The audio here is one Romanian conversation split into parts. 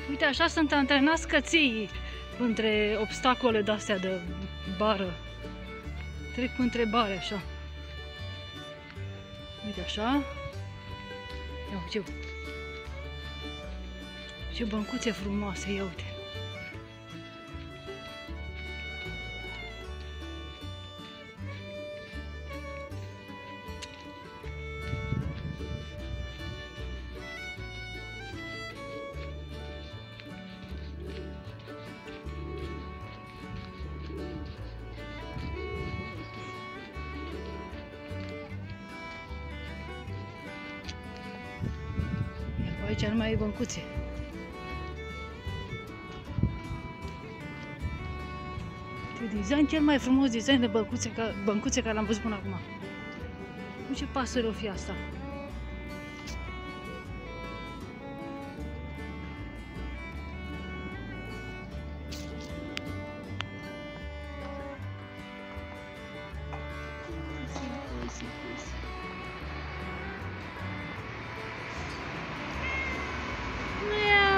Uite, așa sunt antrenați căței între obstacole de-astea de bară. Trec între bare, așa. Uite, așa. Ia uite. Ce băncuțe frumoase, ia uite. Aici nu mai e băncuțe. Design cel mai frumos design de băncuțe care l-am văzut până acum. Nu ce pasăre o fi asta.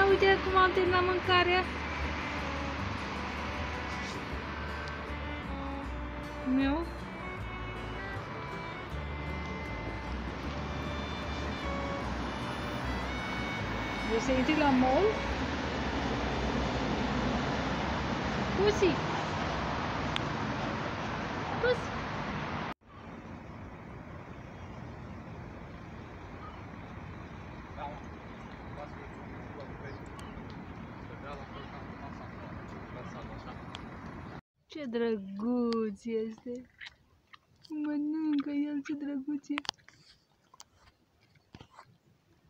Uite cum am terminat mâncarea. Meu. Vrei să intri la mall? Pusi! Pusi! Ce drăguț este! Mănâncă el, ce drăguț e!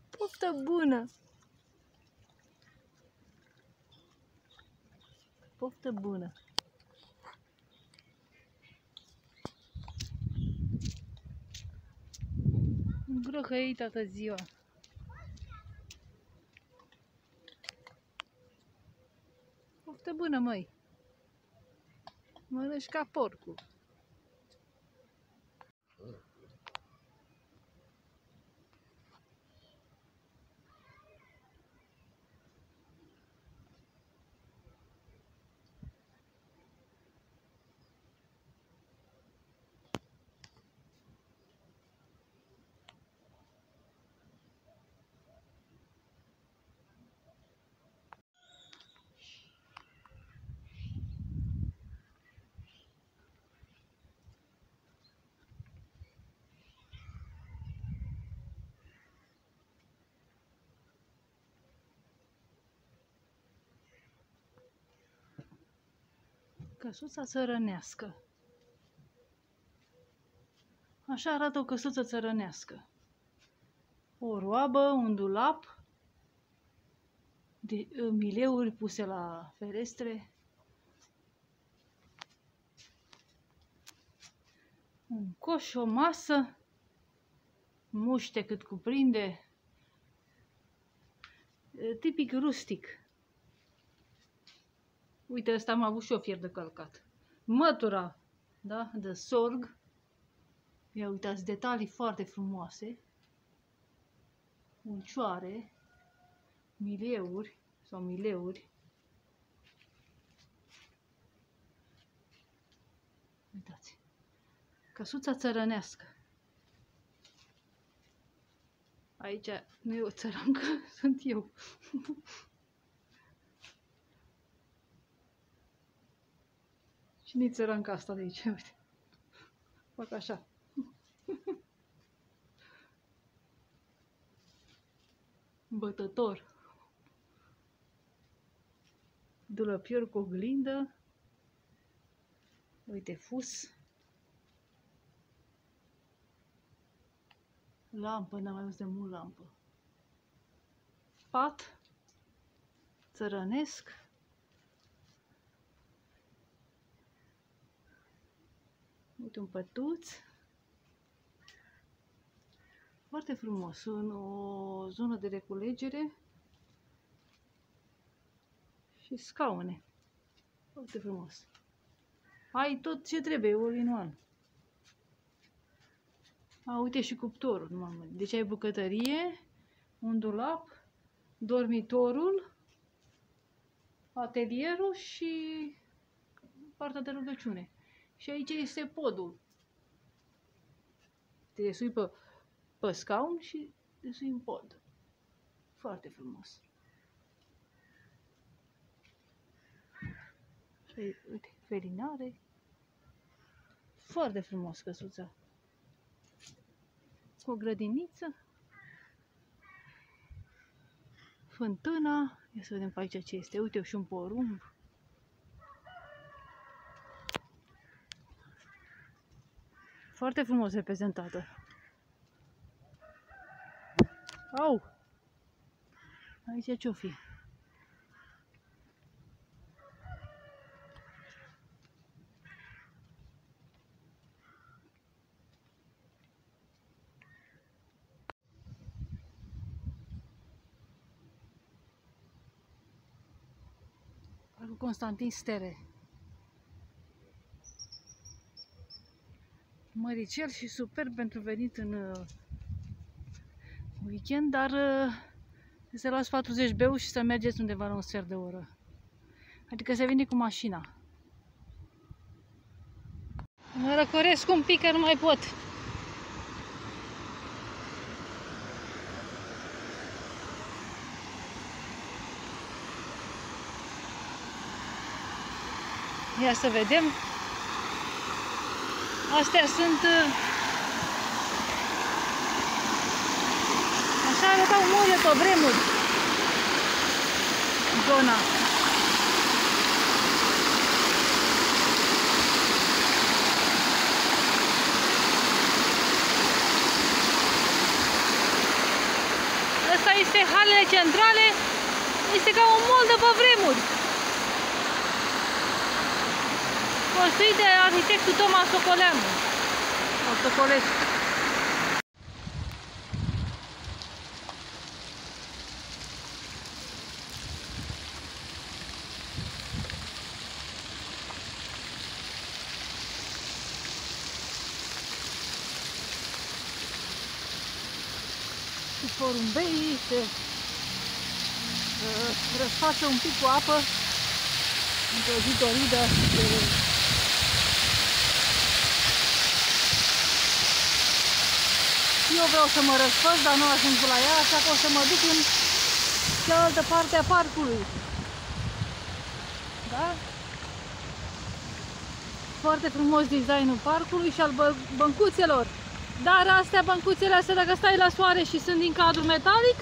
Poftă bună! Poftă bună! Grăhăi toată ziua! Poftă bună, măi! Mănânci ca porcul! Căsuța țărănească. Așa arată o căsuță țărănească. O roabă, un dulap, de mileuri puse la ferestre, un coș, o masă, muște cât cuprinde, tipic rustic. Uite, ăsta am avut și o fier de călcat. Mătura, da, de sorg. Ia uitați, detalii foarte frumoase. Ulcioare, mileuri sau mileuri. Uitați. Căsuța țărănească. Aici nu e o țărancă, sunt eu. Cine-i țăranca asta de aici? Uite. Fac așa. Bătător. Dulăpior cu oglindă. Uite, fus. Lampă, n-am mai văzut de mult lampă. Pat. Țărănesc. Uite un pătuț. Foarte frumos. În o zonă de reculegere. Și scaune. Foarte frumos. Ai tot ce trebuie, all in one. A, uite și cuptorul, mamă. Deci ai bucătărie, un dulap, dormitorul, atelierul și partea de rugăciune. Și aici este podul. Te sui pe scaun și te sui în pod. Foarte frumos. Și uite, felinare. Foarte frumos căsuța. O grădiniță. Fântâna. Ia să vedem pe aici ce este. Uite, și un porumb. Foarte frumos reprezentată. Au! Aici ce-o fi? Parcul Constantin Stere. Măricel și superb pentru venit în weekend, dar să luați 40 beu și să mergeți undeva la un sfert de oră. Adică să vine cu mașina. Mă răcoresc un pic că nu mai pot. Ia să vedem. Astea sunt... Așa arătau murile pe vremuri. Zona. Asta este halele centrale. Este ca un mall de pe vremuri. Construit de arhitectul Toma Socoleanu. Socolescu. Și porumbeii se răsfață un pic cu apă într-o zi doridă de eu vreau să mă răsfăț, dar nu ajung la ea, așa că o să mă duc în cealaltă parte a parcului. Da? Foarte frumos designul parcului și al băncuțelor. Dar astea, băncuțele astea, dacă stai la soare și sunt din cadru metalic,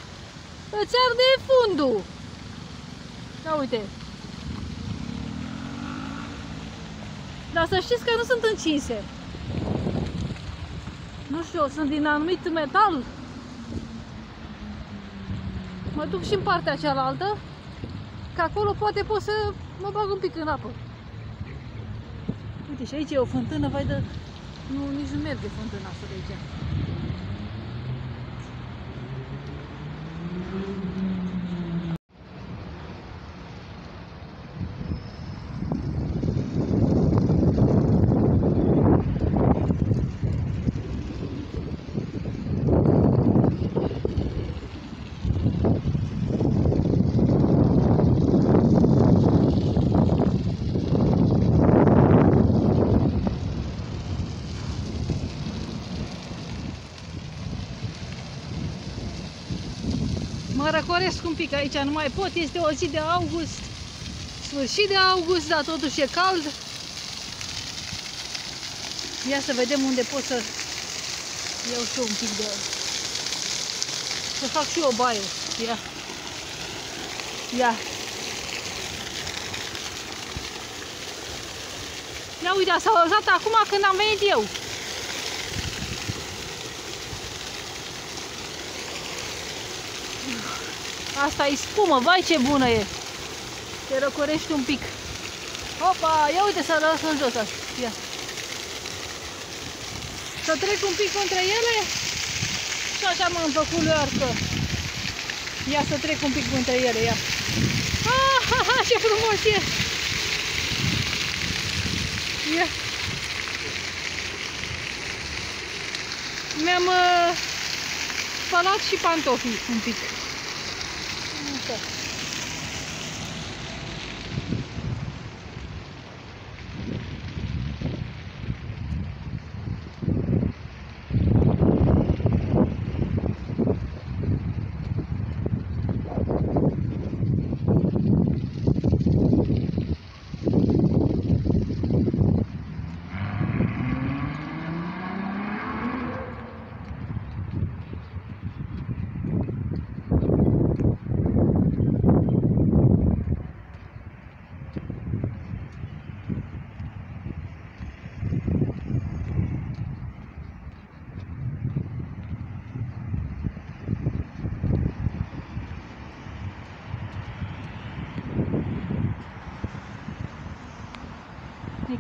îți arde fundul. Da, uite. Dar să știți că nu sunt încinse. Nu știu, sunt din anumit metal. Mă duc și în partea cealaltă, că acolo poate pot să mă bag un pic în apă. Uite, și aici e o fântână, vai de... Nu, nici nu merge fântâna asta de aici. Mă răcoresc un pic aici, nu mai pot, este o zi de august, sfârșit de august, dar totuși e cald. Ia să vedem unde pot să iau și eu un pic de... să fac și eu o baie. Ia. Ia. Ia uite, s-a auzat acum când am venit eu. Asta e spumă, vai ce bună e! Te răcorești un pic. Opa, ia uite, s-a dat în jos așa. Ia. Să trec un pic între ele și așa m-am făcut learcă. Ia să trec un pic între ele, ia. Ah, ha, ha, ce frumos e! Ia. Mi-am spălat și pantofii un pic.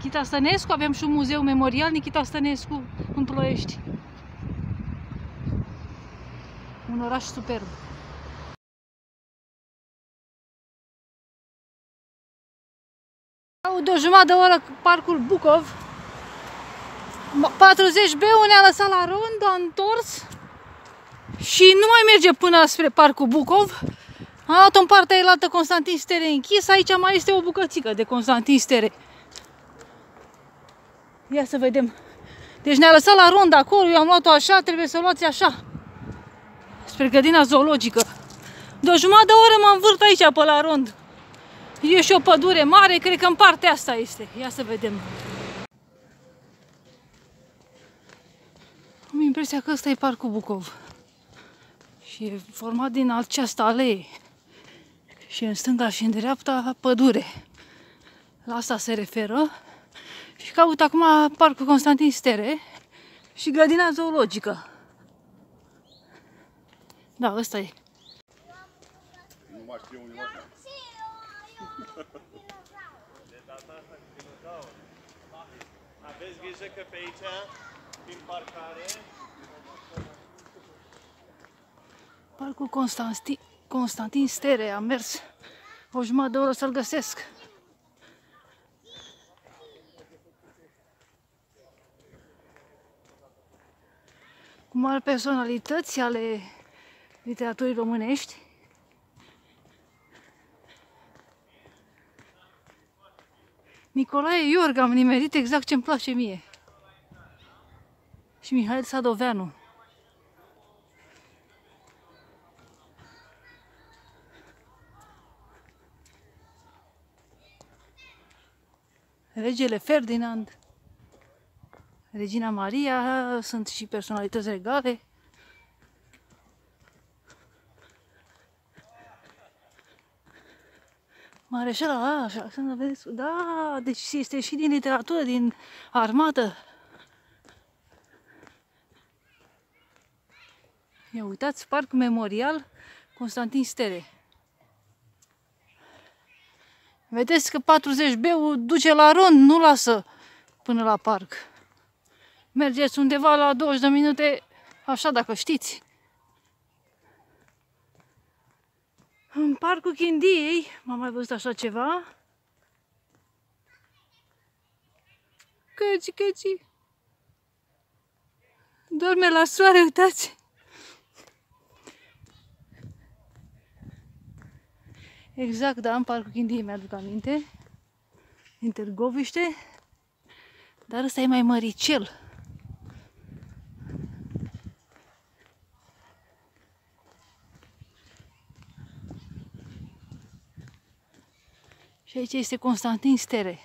Nichita Stănescu, avem și un muzeu memorial Nichita Stănescu în Ploiești. Un oraș superb. De o jumătate de oră parcul Bucov. 40B ne-a lăsat la rond, a întors și nu mai merge până spre parcul Bucov. A luat-o în partea elaltă Constantin Stere închis, aici mai este o bucățică de Constantin Stere. Ia să vedem. Deci ne-a lăsat la rond acolo, eu am luat-o așa, trebuie să o luați așa. Spre grădina zoologică. De o jumătate de oră mă învârt aici pe la rond. E și o pădure mare, cred că în partea asta este. Ia să vedem. Am impresia că ăsta e parcul Bucov. Și e format din această alee. Și în stânga și în dreapta pădure. La asta se referă. Și caut acum parcul Constantin Stere și grădina zoologică. Da, ăsta e. Nu mai știu unde mă. De data asta cu dinozauri. Aveți grijă că pe aici, prin parcare... Parcul Constantin Stere, am mers o jumătate de oră să-l găsesc. Cu mari personalități ale literaturii românești. Nicolae Iorga am nimerit exact ce-mi place mie. Și Mihail Sadoveanu. Regele Ferdinand, Regina Maria, sunt și personalități regale. Mareșala, așa, să vedeți, da, deci este și din literatură, din armată. Ia uitați, parc memorial Constantin Stere. Vedeți că 40B-ul duce la rond, nu lasă până la parc. Mergeți undeva la 20 de minute, așa dacă știți. În parcul Chindiei, m-am mai văzut așa ceva. Căci. Dorme la soare, uitați. Exact, da, în parcul Chindiei mi-aduc aminte. Din Târgoviște. Dar ăsta e mai măricel. Și aici este Constantin Stere.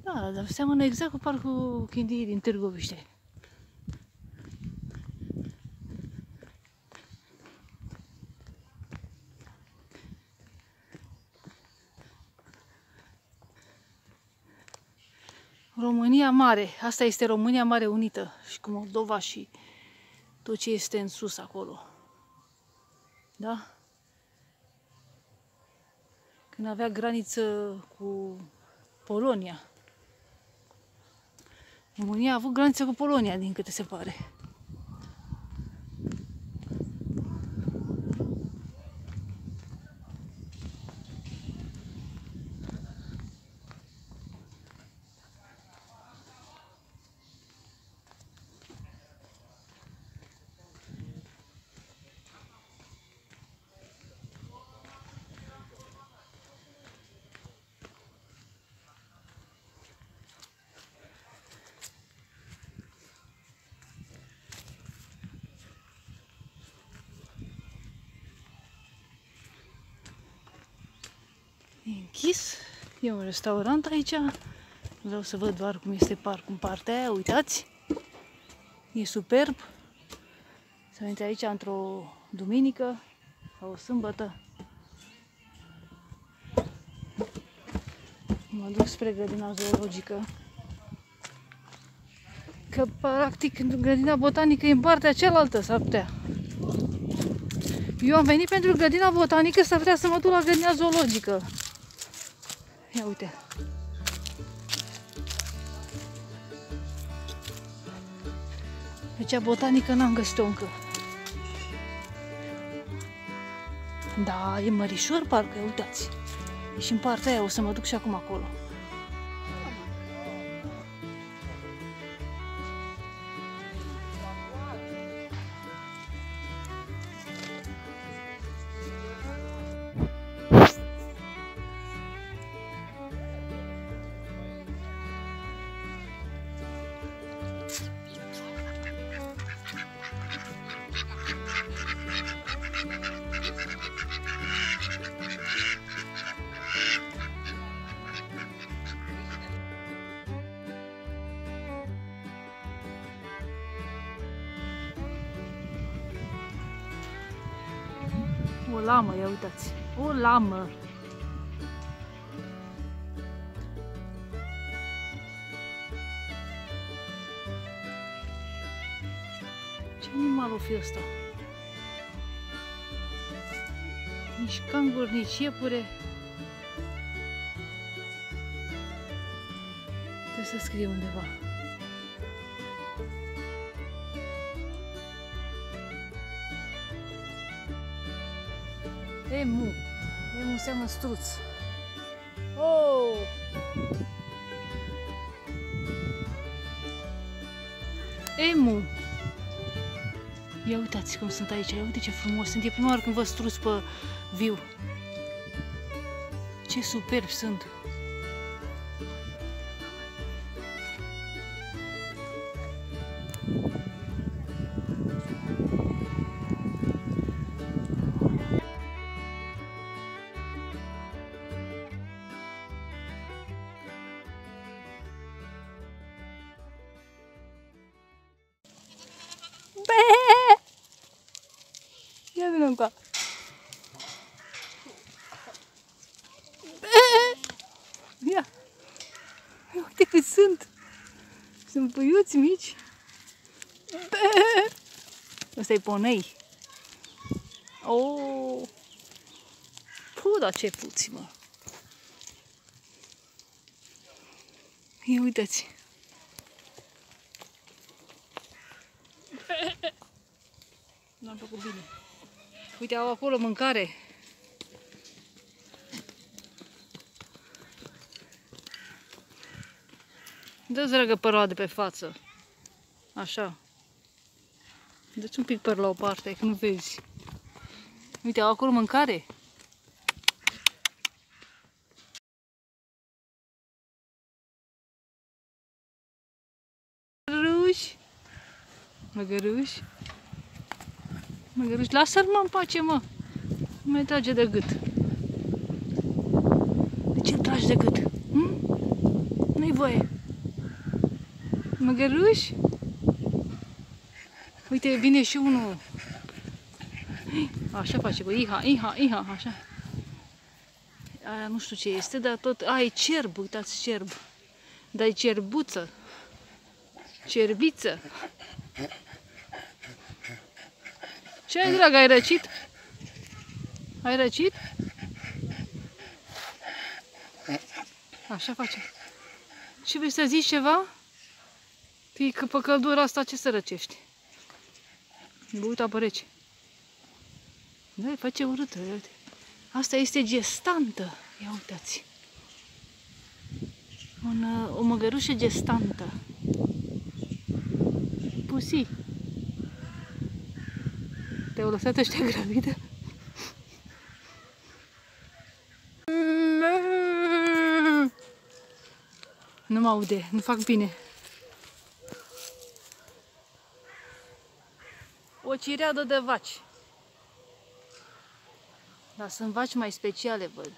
Da, dar seamănă exact cu parcul Chindiei din Târgoviște. România Mare. Asta este România Mare Unită. Și cu Moldova și tot ce este în sus acolo. Da? Când avea graniță cu Polonia. România a avut graniță cu Polonia, din câte se pare. E închis. E un restaurant aici. Vreau să văd doar cum este parcul în partea aia. Uitați. E superb. Să intre aici într-o duminică sau o sâmbătă. Mă duc spre grădina zoologică. Că, practic, grădina botanică e în partea cealaltă, s-ar putea. Eu am venit pentru grădina botanică, s-ar putea să mă duc la grădina zoologică. Ia uite. Deci botanică n-am găsit-o încă. Da, e mărișor parcă, uitați. E și în partea aia, o să mă duc și acum acolo. O lamă, ia uitați, o lamă. Ce animal o fi ăsta? Nici cangur, nici iepure. Trebuie să scrie undeva. Emu. Emu înseamnă struț. Oh! Emu. Ia uitați cum sunt aici. Ia uite ce frumos sunt. E prima oară când văd struți pe viu. Ce superbi sunt. Ia vină încoa. Ia. Uite cât sunt. Sunt puiuți mici. Ăsta-i ponei. Oh. Puh, dar ce puți, mă. Ia uitați. N-am făcut bine. Uite, au acolo mâncare. Dă-ți, dragă, părul de pe față. Așa. Dă-ți un pic păr la o parte, că nu vezi. Uite, au acolo mâncare. Măgăruși. Măgăruși. Măgăruși, lasă-l, mă, în pace, mă. Nu mai trage de gât. De ce îl tragi de gât? Nu-i voie. Măgăruși? Uite, vine și unul. Așa face cu iha, iha, iha, așa. Aia nu știu ce este, dar tot... A, e cerb, uitați, cerb. Dar e cerbuță. Cerbiță. Ce ai, dragă, ai răcit? Ai răcit? Așa face. Ce vrei să zici ceva? Că pe căldura asta ce să răcești? Uite, apă rece. Da, face urâtă, uite. Asta este gestantă. Ia uitați. O măgărușă gestantă. Pusi. Te-au lăsat ăștia gravidă? Nu mă aude, nu fac bine. O cireadă de vaci. Dar sunt vaci mai speciale, văd.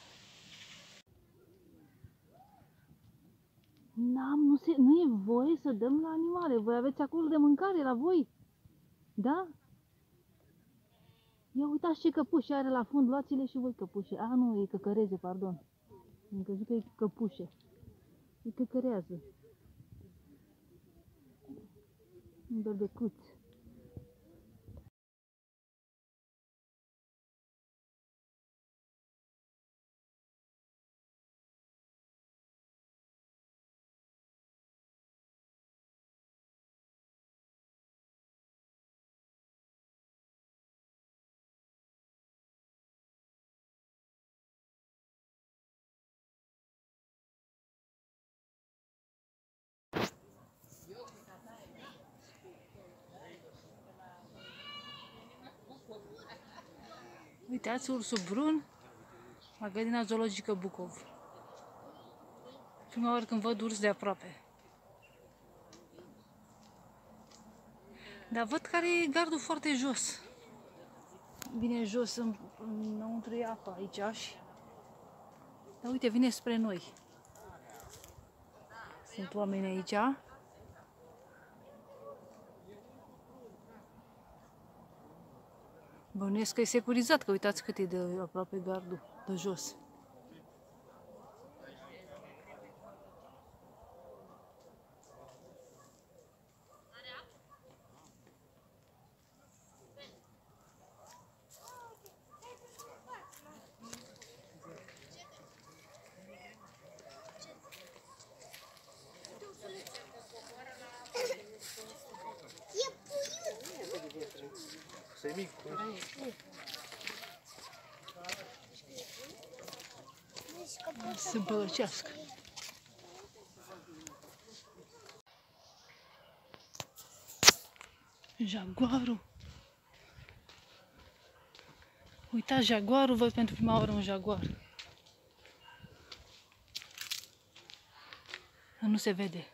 Nu e voie să dăm la animale. Voi aveți acolo de mâncare la voi? Da? Ia uitați ce căpușe are la fund. Luați-le și voi căpușe. A, nu, e căcăreze, pardon. Am crezut că e căpușe. E căcărează. Un berbecuț. Uitați ursul brun la grădina zoologică Bucov. Prima oară când văd urs de aproape. Dar văd că are gardul foarte jos. Vine jos înăuntru e apa aici și... Dar uite, vine spre noi. Sunt oameni aici. Bănuiesc că e securizat, că uitați cât e de aproape gardul, de jos. Sei mic. Să bălăcească. Jaguarul. Uitați, jaguarul, văd pentru prima oară un jaguar. Nu se vede.